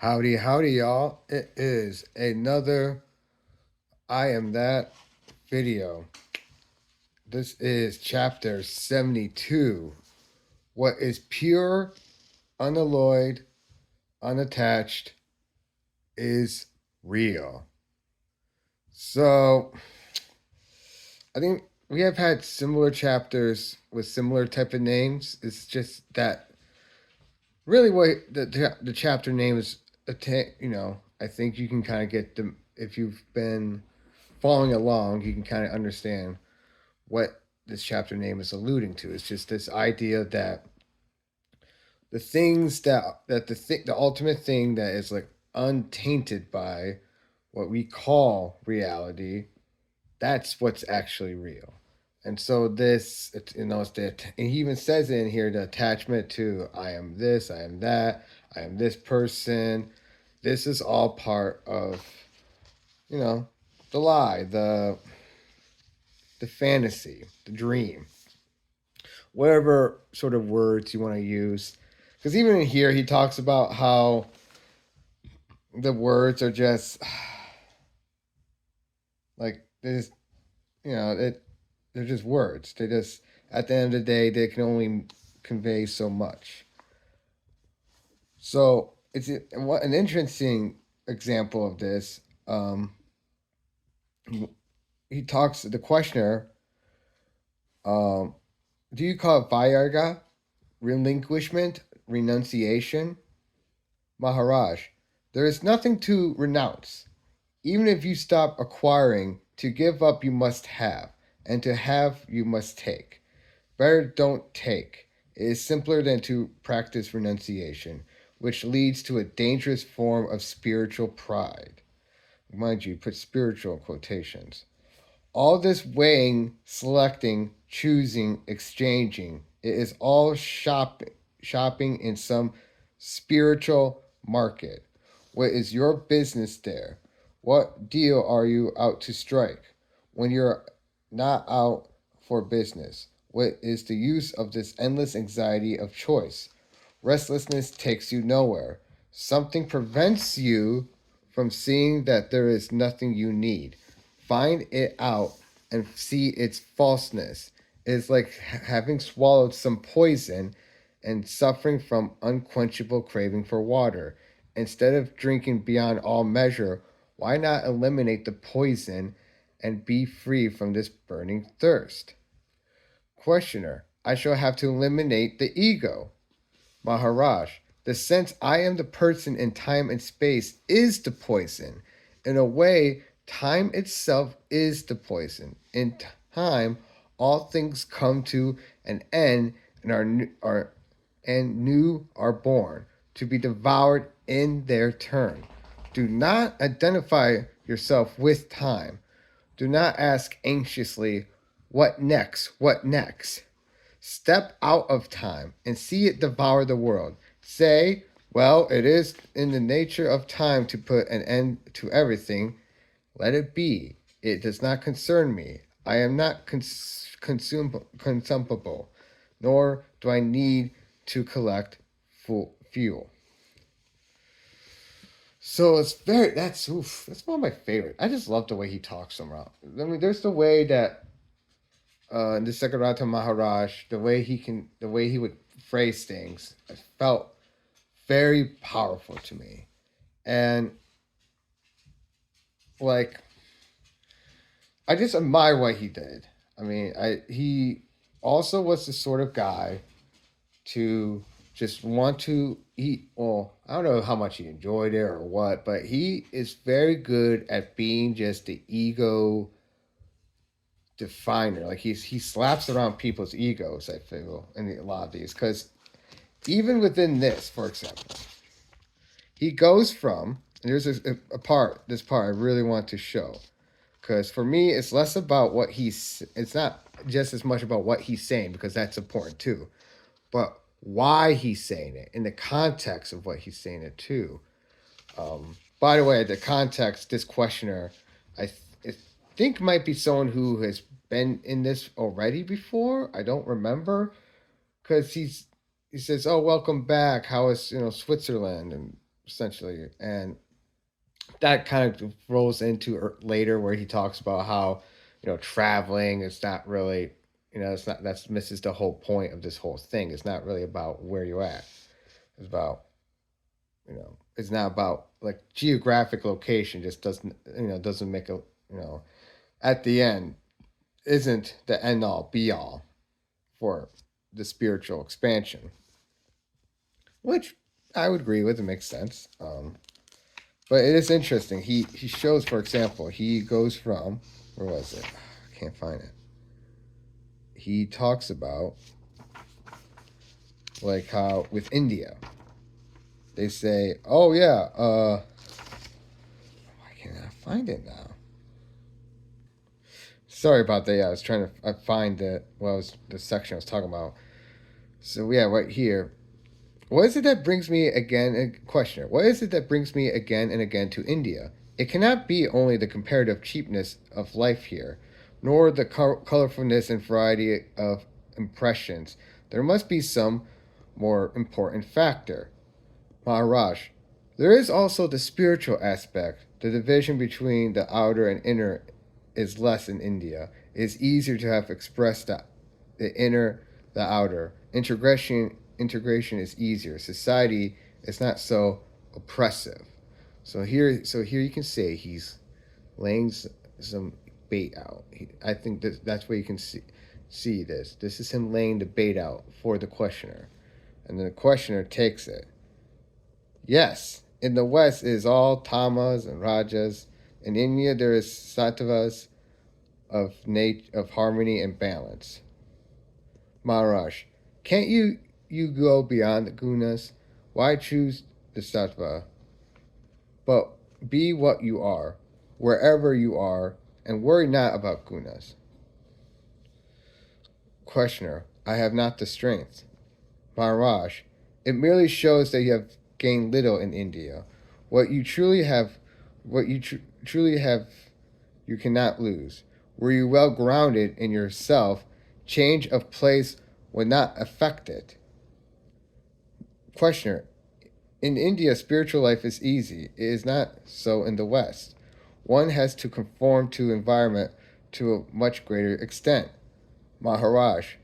Howdy, howdy, y'all. It is another I Am That video. This is chapter 72. What is pure, unalloyed, unattached is real. So, I think we have had similar chapters with similar type of names. It's just that really what the chapter name is, I think you can kind of get them if you've been following along, you can kind of understand what this chapter name is alluding to. It's just this idea that the things the ultimate thing that is like untainted by what we call reality, that's what's actually real. And so this, it's and he even says it in here, the attachment to I am this, I am that, I am this person. This is all part of, you know, the lie, the fantasy, the dream, whatever sort of words you want to use. Because even in here, he talks about how the words are just like there's, they're just words. They just at the end of the day, they can only convey so much. So it's an interesting example of this. He talks the questioner. Um, do you call it Vairagya, relinquishment, renunciation? Maharaj, there is nothing to renounce. Even if you stop acquiring, to give up you must have, and to have you must take. Better don't take. It is simpler than to practice renunciation, which leads to a dangerous form of spiritual pride. Mind you, put spiritual in quotations. All this weighing, selecting, choosing, exchanging, it is all shopping in some spiritual market. What is your business there? What deal are you out to strike? When you're not out for business, what is the use of this endless anxiety of choice? Restlessness takes you nowhere. Something prevents you from seeing that there is nothing you need. Find it out and see its falseness. It is like having swallowed some poison and suffering from unquenchable craving for water. Instead of drinking beyond all measure, why not eliminate the poison and be free from this burning thirst? Questioner, I shall have to eliminate the ego. Maharaj, the sense I am the person in time and space is the poison. In a way, time itself is the poison. In time, all things come to an end and new are born to be devoured in their turn. Do not identify yourself with time. Do not ask anxiously, what next? What next? Step out of time and see it devour the world. Say, well, it is in the nature of time to put an end to everything. Let it be. It does not concern me. I am not consumable, nor do I need to collect fuel. So that's one of my favorite. I just love the way he talks around. I mean, there's the way that Nisargadatta Maharaj, the way he would phrase things, I felt very powerful to me, and like I just admire what he did. I mean, he also was the sort of guy to just want to eat. Well, I don't know how much he enjoyed it or what, but he is very good at being just the ego definer. Like he slaps around people's egos. I feel in a lot of these because even within this, for example, he goes from and there's a part. This part I really want to show because for me it's less about what he's. It's not just as much about what he's saying because that's important too, but why he's saying it in the context of what he's saying it too. By the way, the context, this questioner, I think might be someone who has been in this already before. I don't remember because he says, "Oh, welcome back. How is Switzerland and essentially. And that kind of rolls into later where he talks about how, traveling is not really, it's not, that's misses the whole point of this whole thing. It's not really about where you're at. It's about, it's not about like geographic location. Just doesn't make a, at the end isn't the end all be all for the spiritual expansion, which I would agree with. It makes sense. But it is interesting. He shows, for example, he goes from, where was it? I can't find it. He talks about like how with India they say, oh yeah, why can't I find it now? Sorry about that. Yeah, I was trying to find the the section I was talking about. So yeah, right here. What is it that brings me again? Questioner. What is it that brings me again and again to India? It cannot be only the comparative cheapness of life here, nor the colorfulness and variety of impressions. There must be some more important factor. Maharaj. There is also the spiritual aspect. The division between the outer and inner is less in India. It is easier to have expressed the inner, the outer. Integration is easier. Society is not so oppressive. So here you can say he's laying some bait out. I think that's where you can see this. This is him laying the bait out for the questioner, and then the questioner takes it. Yes, in the West it is all tamas and rajas. In India there is sattvas of harmony and balance. Maharaj, can't you go beyond the gunas? Why choose the sattva? But be what you are, wherever you are, and worry not about gunas. Questioner, I have not the strength. Maharaj, it merely shows that you have gained little in India. What you truly have, what you truly have, you cannot lose. Were you well grounded in yourself, change of place would not affect it. Questioner, in India, spiritual life is easy. It is not so in the West. One has to conform to environment to a much greater extent. Maharaj,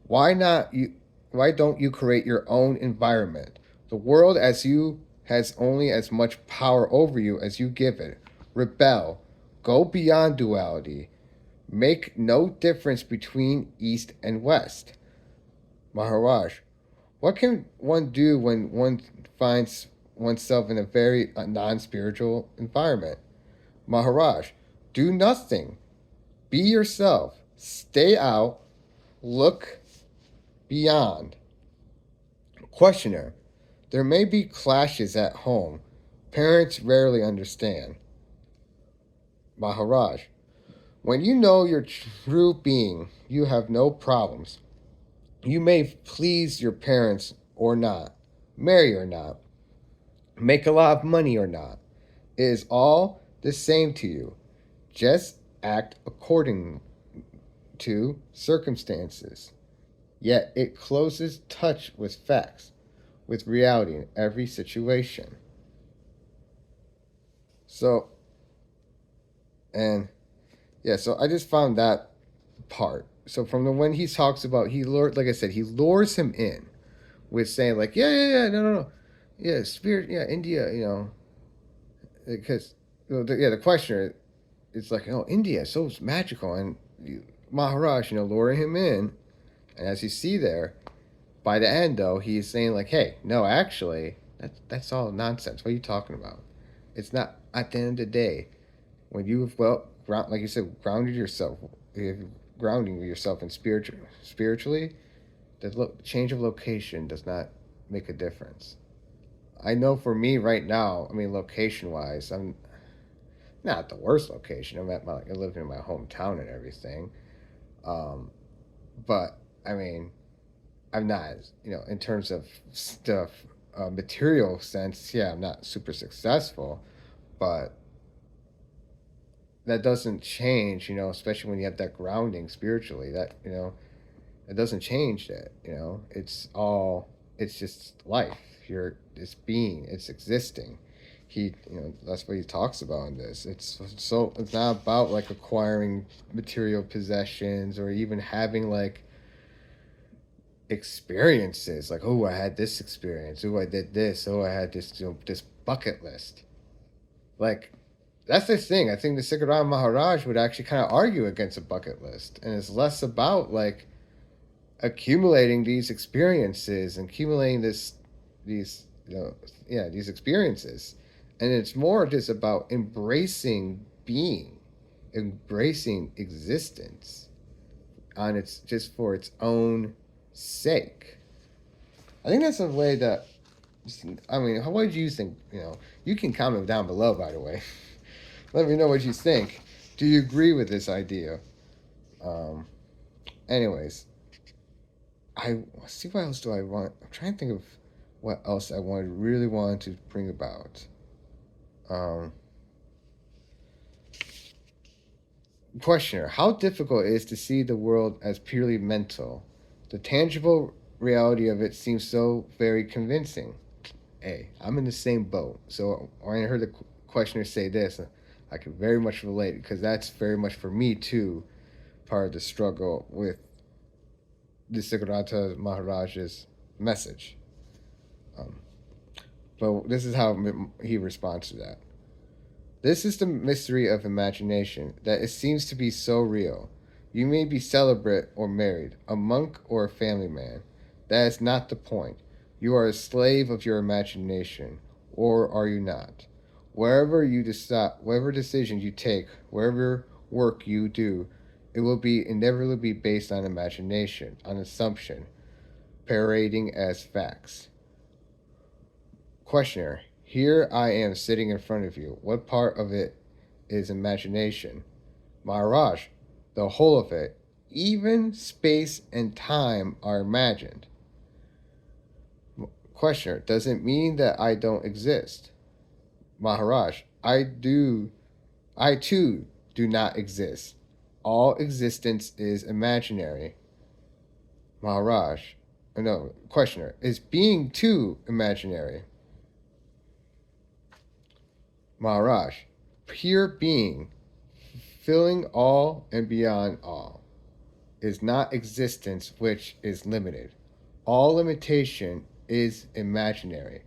why not you? Why don't you create your own environment? The world as you has only as much power over you as you give it. Rebel. Go beyond duality. Make no difference between East and West. Maharaj, what can one do when one finds oneself in a very non spiritual environment? Maharaj, do nothing. Be yourself. Stay out. Look beyond. Questioner, there may be clashes at home. Parents rarely understand. Maharaj, when you know your true being, you have no problems. You may please your parents or not, marry or not, make a lot of money or not. It is all the same to you. Just act according to circumstances. Yet it closes touch with facts, with reality in every situation. So, and yeah, so I just found that part. So from the when he talks about like I said, he lures him in with saying like, yeah, no, yeah, spirit, yeah, India, because the questioner, it's like, oh, India, so magical, and Maharaj, luring him in, and as you see there, by the end though, he's saying like, hey, no, actually, that's all nonsense. What are you talking about? It's not. At the end of the day, when you've like you said, grounded yourself, grounding yourself in spiritually, the change of location does not make a difference. I know for me right now, I mean, location wise, I'm not the worst location. I live in my hometown and everything. Um, but I mean, I'm not, in terms of stuff, material sense, yeah, I'm not super successful, but that doesn't change, especially when you have that grounding spiritually, that, it doesn't change that, it's all, it's just life. You're this being. It's existing. That's what he talks about in this. It's not about like acquiring material possessions or even having like experiences. Like, oh, I had this experience. Oh, I did this. Oh, I had this this bucket list. Like, that's the thing. I think the Sikharam Maharaj would actually kind of argue against a bucket list, and it's less about like accumulating these experiences and accumulating these these experiences, and it's more just about embracing being, embracing existence on its just for its own sake. I think that's a way that. I mean, what do you think? You can comment down below, by the way. Let me know what you think. Do you agree with this idea? Um, anyways, let's see what else do I want. I'm trying to think of what else I really wanted to bring about. Um, Questioner: how difficult it is to see the world as purely mental? The tangible reality of it seems so very convincing. Hey, I'm in the same boat. So when I heard the questioner say this, I could very much relate because that's very much for me too part of the struggle with the Nisargadatta Maharaj's message. Um, but this is how he responds to that. This is the mystery of imagination, that it seems to be so real. You may be celibate or married, a monk or a family man. That is not the point. You are a slave of your imagination, or are you not? Wherever you decide, whatever decisions you take, wherever work you do, it will be inevitably be based on imagination, on assumption, parading as facts. Questioner: here I am sitting in front of you. What part of it is imagination? Maharaj: the whole of it. Even space and time are imagined. Questioner: does it mean that I don't exist? Maharaj: I too do not exist. All existence is imaginary. Maharaj: no. Questioner: is being too imaginary? Maharaj: pure being, filling all and beyond all, is not existence which is limited. All limitation is imaginary.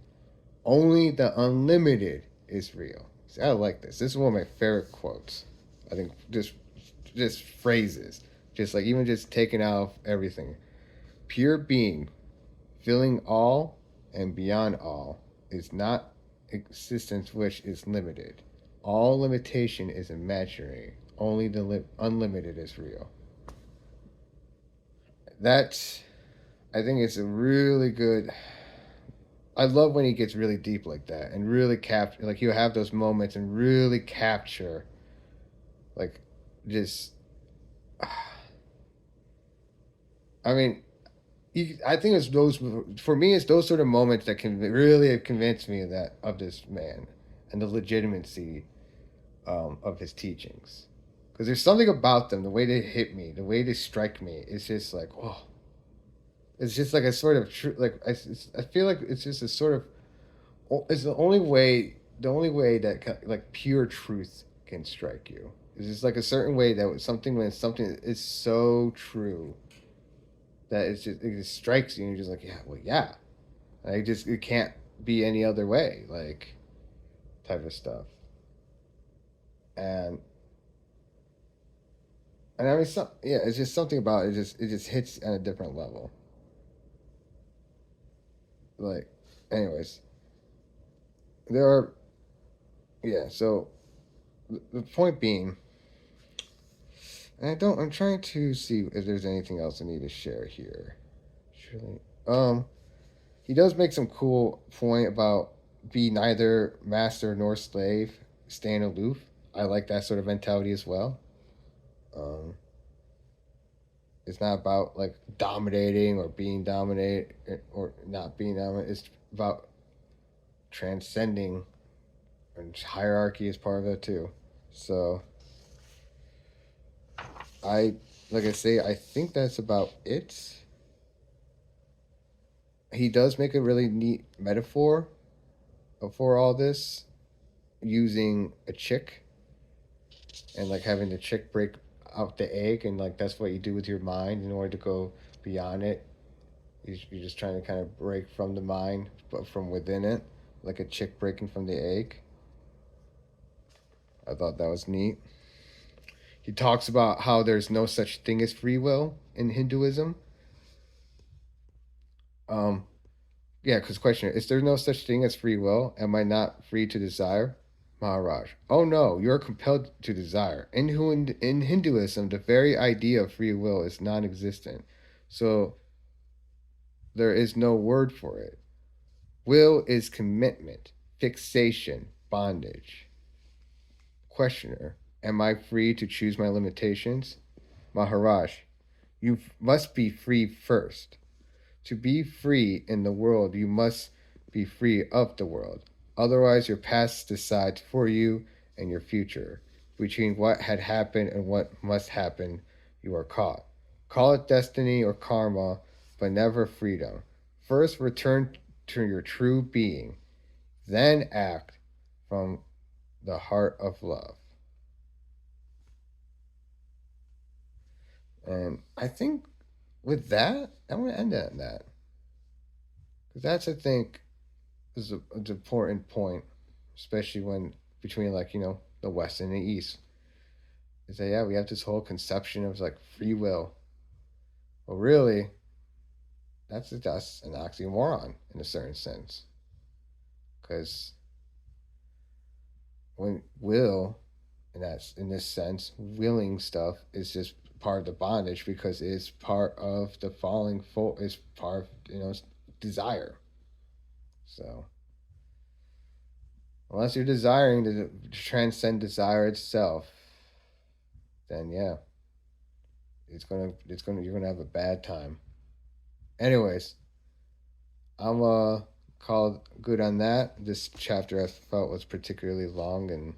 Only the unlimited is real. See, I like this. This is one of my favorite quotes. I think just phrases, just like even just taking out everything. Pure being, filling all and beyond all, is not existence which is limited. All limitation is imaginary. Only the unlimited is real. That's, I think it's a really good. I love when he gets really deep like that and really capture. Like he'll have those moments and really capture, like, just. I mean, I think it's those for me. It's those sort of moments that can really have convinced me of this man and the legitimacy of his teachings. Because there's something about them, the way they hit me, the way they strike me. It's just like, oh, it's just like a sort of like I feel like it's just a sort of it's the only way that like pure truth can strike you. It's just like a certain way that when something is so true that it just strikes you and you're just like, yeah, well, yeah, it can't be any other way, like, type of stuff. And I mean, yeah, it's just something about it. It just hits at a different level. Like, anyways, there are, yeah. So the point being, I'm trying to see if there's anything else I need to share here. Surely, he does make some cool point about be neither master nor slave, stand aloof. I like that sort of mentality as well. Um, it's not about like dominating or being dominated or not being dominated. It's about transcending, and hierarchy is part of it too. So I like I say, I think that's about it. he does make a really neat metaphor for all this, using a chick and like having the chick break out the egg, and like that's what you do with your mind in order to go beyond it. You're just trying to kind of break from the mind, but from within it, like a chick breaking from the egg. I thought that was neat. He talks about how there's no such thing as free will in Hinduism. Um, yeah, because question is there no such thing as free will? Am I not free to desire? Maharaj. Oh no, you're compelled to desire. In Hinduism, the very idea of free will is non existent. So there is no word for it. Will is commitment, fixation, bondage. Questioner. Am I free to choose my limitations? Maharaj. You must be free first. To be free in the world, you must be free of the world. Otherwise, your past decides for you and your future. Between what had happened and what must happen, you are caught. Call it destiny or karma, but never freedom. First, return to your true being, then act from the heart of love. And I think with that, I'm going to end it on that. Because that's, I think, is an important point, especially when between like the West and the East. Is that yeah we have this whole conception of like free will, well really that's an oxymoron in a certain sense, because when will in this sense willing stuff is just part of the bondage because it's part of the falling full is part of desire. So unless you're desiring to transcend desire itself, then yeah, you're gonna have a bad time. Anyways, I'm called good on that. This chapter I felt was particularly long and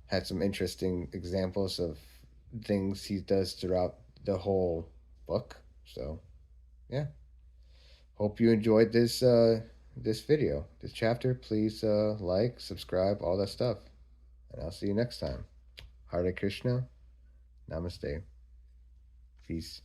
had some interesting examples of things he does throughout the whole book. So yeah, hope you enjoyed this video, this chapter. Please like, subscribe, all that stuff, and I'll see you next time. Hare Krishna, Namaste, peace.